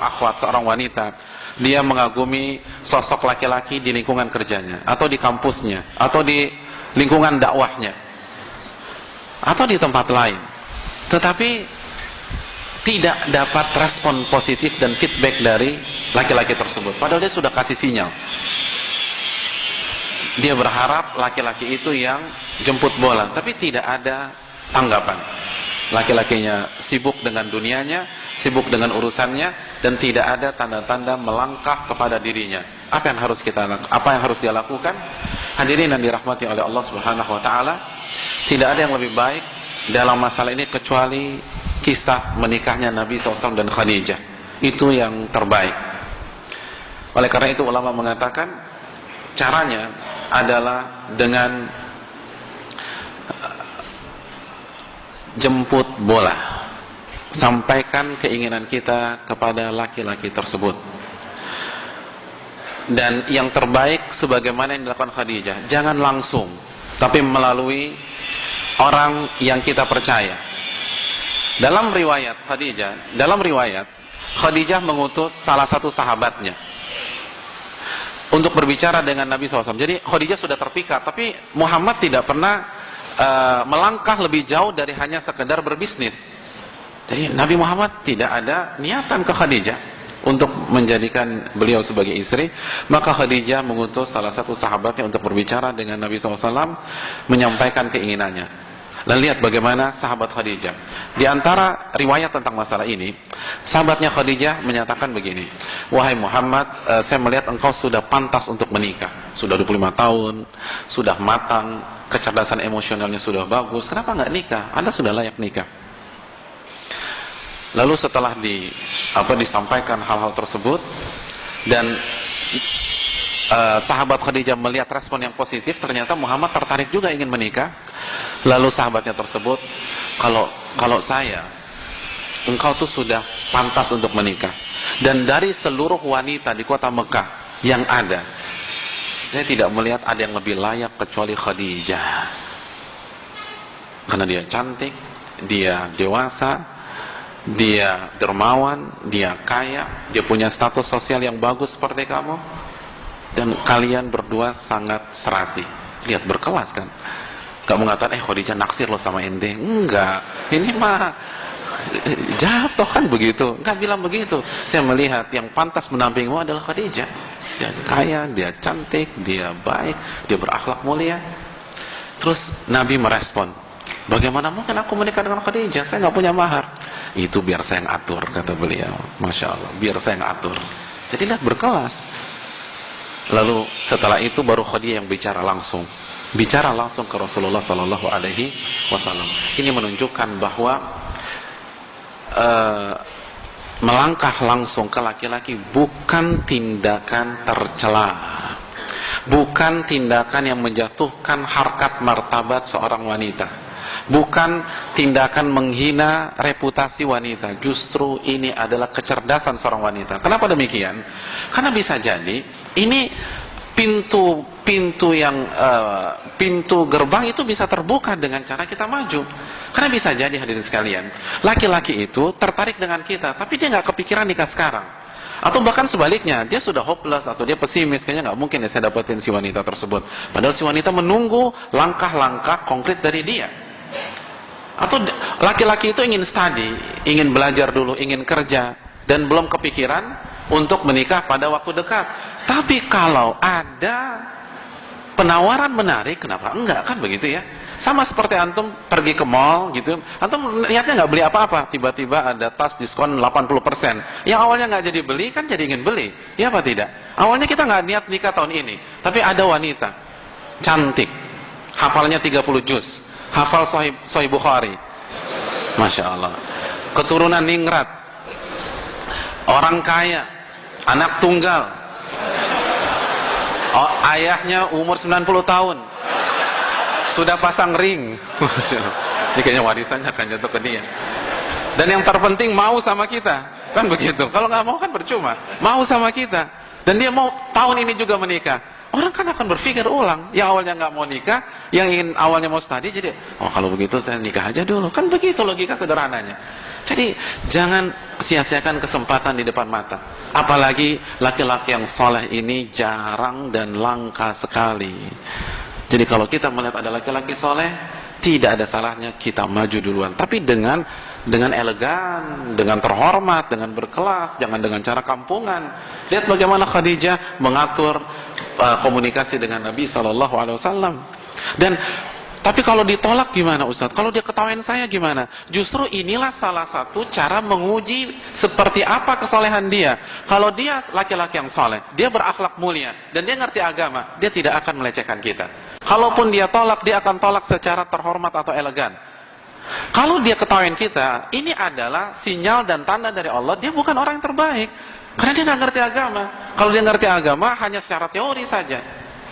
akhwat, seorang wanita, dia mengagumi sosok laki-laki di lingkungan kerjanya, atau di kampusnya, atau di lingkungan dakwahnya, atau di tempat lain, tetapi tidak dapat respon positif dan feedback dari laki-laki tersebut, padahal dia sudah kasih sinyal. Dia berharap laki-laki itu yang jemput bola, tapi tidak ada tanggapan. Laki-lakinya sibuk dengan dunianya, sibuk dengan urusannya, dan tidak ada tanda-tanda melangkah kepada dirinya. Apa yang harus dia lakukan? Hadirin yang dirahmati oleh Allah Subhanahu wa taala, tidak ada yang lebih baik dalam masalah ini kecuali kisah menikahnya Nabi SAW dan Khadijah. Itu yang terbaik. Oleh karena itu ulama mengatakan caranya adalah dengan jemput bola. Sampaikan keinginan kita kepada laki-laki tersebut. Dan yang terbaik sebagaimana yang dilakukan Khadijah, jangan langsung, tapi melalui orang yang kita percaya. Dalam riwayat Khadijah mengutus salah satu sahabatnya untuk berbicara dengan Nabi SAW. Jadi Khadijah sudah terpikat, tapi Muhammad tidak pernah melangkah lebih jauh dari hanya sekedar berbisnis. Jadi Nabi Muhammad tidak ada niatan ke Khadijah untuk menjadikan beliau sebagai istri. Maka Khadijah mengutus salah satu sahabatnya untuk berbicara dengan Nabi SAW, menyampaikan keinginannya. Dan lihat bagaimana sahabat Khadijah. Di antara riwayat tentang masalah ini, sahabatnya Khadijah menyatakan begini, wahai Muhammad, saya melihat engkau sudah pantas untuk menikah. Sudah 25 tahun, sudah matang, kecerdasan emosionalnya sudah bagus, kenapa nggak nikah? Anda sudah layak nikah. Lalu setelah disampaikan hal-hal tersebut, dan sahabat Khadijah melihat respon yang positif, ternyata Muhammad tertarik juga ingin menikah. Lalu sahabatnya tersebut, kalau saya, engkau tuh sudah pantas untuk menikah. Dan dari seluruh wanita di kota Mekah yang ada, saya tidak melihat ada yang lebih layak kecuali Khadijah. Karena dia cantik, dia dewasa, dia dermawan, dia kaya, dia punya status sosial yang bagus seperti kamu, dan kalian berdua sangat serasi. Lihat, berkelas kan? Gak mengatakan, Khadijah naksir lo sama ente. Enggak, ini mah jatuh kan begitu. Enggak bilang begitu. Saya melihat yang pantas mendampingimu adalah Khadijah. Dia kaya, dia cantik, dia baik, dia berakhlak mulia. Terus Nabi merespon, bagaimana mungkin aku menikah dengan Khadijah? Saya gak punya mahar. Itu biar saya yang atur, kata beliau. Masya Allah, biar saya yang atur. Jadi lihat, berkelas. Lalu setelah itu baru Khadijah yang bicara langsung ke Rasulullah Sallallahu Alaihi Wasallam. Ini menunjukkan bahwa melangkah langsung ke laki-laki bukan tindakan tercela, bukan tindakan yang menjatuhkan harkat martabat seorang wanita, bukan tindakan menghina reputasi wanita. Justru ini adalah kecerdasan seorang wanita. Kenapa demikian? Karena bisa jadi ini pintu gerbang itu bisa terbuka dengan cara kita maju. Karena bisa jadi, hadirin sekalian, laki-laki itu tertarik dengan kita, tapi dia nggak kepikiran nikah sekarang. Atau bahkan sebaliknya, dia sudah hopeless atau dia pesimis, kayaknya nggak mungkin ya saya dapetin si wanita tersebut. Padahal si wanita menunggu langkah-langkah konkret dari dia. Atau laki-laki itu ingin study, ingin belajar dulu, ingin kerja, dan belum kepikiran untuk menikah pada waktu dekat. Tapi kalau ada penawaran menarik, kenapa enggak, kan begitu ya? Sama seperti antum pergi ke mall gitu, antum niatnya nggak beli apa-apa, tiba-tiba ada tas diskon 80%. Yang awalnya nggak jadi beli, kan jadi ingin beli, ya apa tidak? Awalnya kita nggak niat nikah tahun ini, tapi ada wanita cantik, hafalnya 30 juz, hafal Sahih Bukhari, Masya Allah, keturunan ningrat, orang kaya, anak tunggal, ayahnya umur 90 tahun, sudah pasang ring. Ini kayaknya warisannya akan jatuh ke dia. Dan yang terpenting mau sama kita, kan begitu. Kalau nggak mau kan percuma. Mau sama kita, dan dia mau tahun ini juga menikah. Orang kan akan berpikir ulang. Yang awalnya nggak mau nikah, yang ingin awalnya mau study jadi, oh kalau begitu saya nikah aja dulu. Kan begitu logika sederhananya. Jadi jangan sia-siakan kesempatan di depan mata. Apalagi laki-laki yang soleh ini jarang dan langka sekali. Jadi kalau kita melihat ada laki-laki soleh, tidak ada salahnya kita maju duluan. Tapi dengan elegan, dengan terhormat, dengan berkelas, jangan dengan cara kampungan. Lihat bagaimana Khadijah mengatur komunikasi dengan Nabi SAW. Dan tapi kalau ditolak gimana Ustaz? Kalau dia ketawain saya gimana? Justru inilah salah satu cara menguji seperti apa kesolehan dia. Kalau dia laki-laki yang soleh, dia berakhlak mulia, dan dia ngerti agama, dia tidak akan melecehkan kita. Kalaupun dia tolak, dia akan tolak secara terhormat atau elegan. Kalau dia ketawain kita, ini adalah sinyal dan tanda dari Allah, dia bukan orang yang terbaik. Karena dia nggak ngerti agama. Kalau dia ngerti agama, hanya secara teori saja.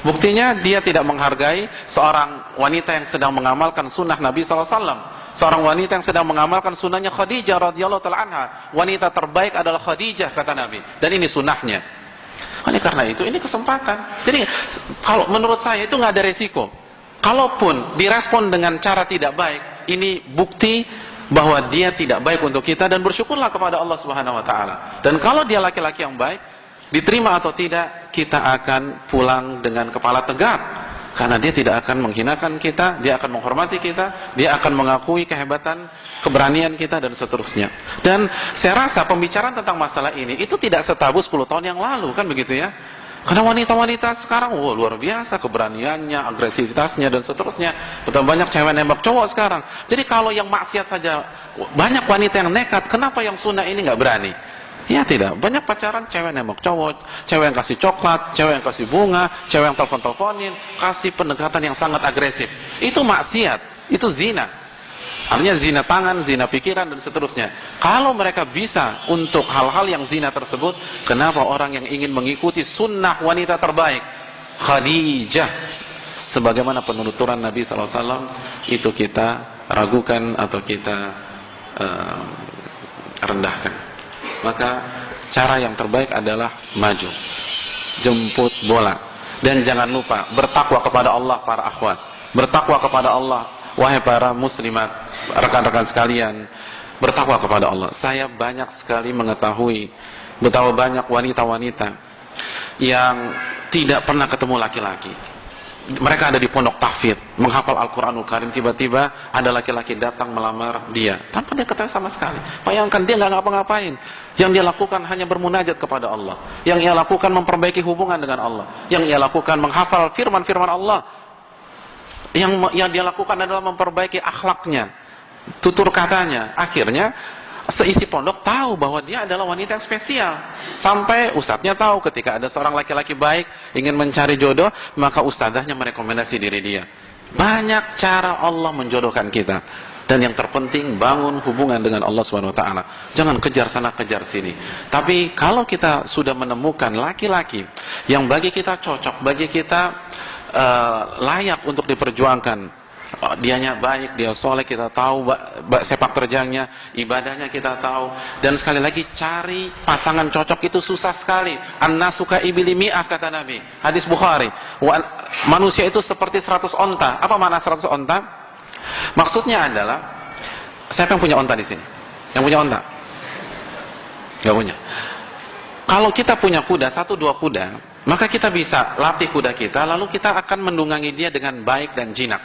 Buktinya dia tidak menghargai seorang wanita yang sedang mengamalkan sunnah Nabi SAW. Seorang wanita yang sedang mengamalkan sunnahnya Khadijah radhiyallahu ta'ala anha. Wanita terbaik adalah Khadijah, kata Nabi. Dan ini sunnahnya. Oleh karena itu, ini kesempatan. Jadi, kalau menurut saya itu nggak ada resiko. Kalaupun direspon dengan cara tidak baik, ini bukti bahwa dia tidak baik untuk kita, dan bersyukurlah kepada Allah Subhanahu wa Ta'ala. Dan kalau dia laki-laki yang baik, diterima atau tidak, kita akan pulang dengan kepala tegak, karena dia tidak akan menghinakan kita, dia akan menghormati kita, dia akan mengakui kehebatan, keberanian kita, dan seterusnya. Dan saya rasa pembicaraan tentang masalah ini itu tidak setabu 10 tahun yang lalu, kan begitu ya? Karena wanita-wanita sekarang, luar biasa keberaniannya, agresivitasnya, dan seterusnya. Betul banyak cewek nembak cowok sekarang. Jadi kalau yang maksiat saja banyak wanita yang nekat, kenapa yang sunnah ini nggak berani? Ya tidak, banyak pacaran cewek nembak cowok, cewek yang kasih coklat, cewek yang kasih bunga, cewek yang telepon-teleponin, kasih pendekatan yang sangat agresif. Itu maksiat, itu zina. Artinya zina tangan, zina pikiran, dan seterusnya. Kalau mereka bisa untuk hal-hal yang zina tersebut, kenapa orang yang ingin mengikuti sunnah wanita terbaik Khadijah sebagaimana penuturan Nabi SAW itu kita ragukan atau kita rendahkan? Maka cara yang terbaik adalah maju, jemput bola. Dan jangan lupa bertakwa kepada Allah para akhwat. Bertakwa kepada Allah, wahai para muslimat, rekan-rekan sekalian, bertakwa kepada Allah. Saya banyak sekali mengetahui betapa banyak wanita-wanita yang tidak pernah ketemu laki-laki. Mereka ada di pondok tahfidz, menghafal Al-Quranul Karim, tiba-tiba ada laki-laki datang melamar dia tanpa dia ketahui sama sekali. Bayangkan, dia nggak ngapa-ngapain. Yang dia lakukan hanya bermunajat kepada Allah. Yang ia lakukan memperbaiki hubungan dengan Allah. Yang ia lakukan menghafal firman-firman Allah. Yang dia lakukan adalah memperbaiki akhlaknya, tutur katanya. Akhirnya seisi pondok tahu bahwa dia adalah wanita yang spesial. Sampai ustadznya tahu ketika ada seorang laki-laki baik ingin mencari jodoh, maka ustadzahnya merekomendasi diri dia. Banyak cara Allah menjodohkan kita. Dan yang terpenting, bangun hubungan dengan Allah Subhanahu wa Ta'ala. Jangan kejar sana kejar sini. Tapi kalau kita sudah menemukan laki-laki yang bagi kita cocok, bagi kita layak untuk diperjuangkan, dianya baik, dia soleh, kita tahu sepak terjangnya, ibadahnya kita tahu. Dan sekali lagi, cari pasangan cocok itu susah sekali. An-nasuka ibili mi'ah, kata Nabi, hadis Bukhari. Manusia itu seperti 100 onta. Apa makna 100 onta? Maksudnya adalah, siapa yang punya onta di sini? Yang punya onta? Gak punya. Kalau kita punya kuda, 1-2 kuda, maka kita bisa latih kuda kita, lalu kita akan mendungangi dia dengan baik dan jinak.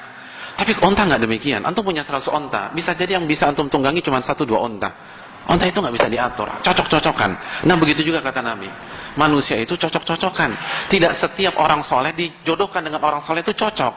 Tapi onta nggak demikian. Antum punya 100 onta, bisa jadi yang bisa antum tunggangi cuma 1-2 onta. Onta itu nggak bisa diatur, cocok-cocokan. Nah begitu juga kata Nabi, manusia itu cocok-cocokan. Tidak setiap orang soleh dijodohkan dengan orang soleh itu cocok.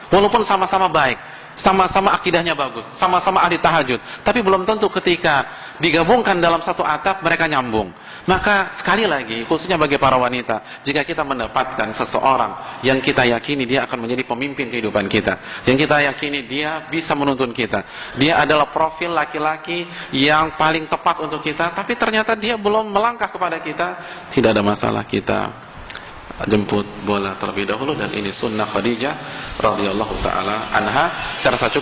Walaupun sama-sama baik, sama-sama akidahnya bagus, sama-sama ahli tahajud, tapi belum tentu ketika digabungkan dalam satu atap mereka nyambung. Maka sekali lagi, khususnya bagi para wanita, jika kita mendapatkan seseorang yang kita yakini dia akan menjadi pemimpin kehidupan kita, yang kita yakini dia bisa menuntun kita, dia adalah profil laki-laki yang paling tepat untuk kita, tapi ternyata dia belum melangkah kepada kita, tidak ada masalah, kita jemput bola terlebih dahulu. Dan ini sunnah Khadijah radhiyallahu ta'ala anha. Saya rasa cukup.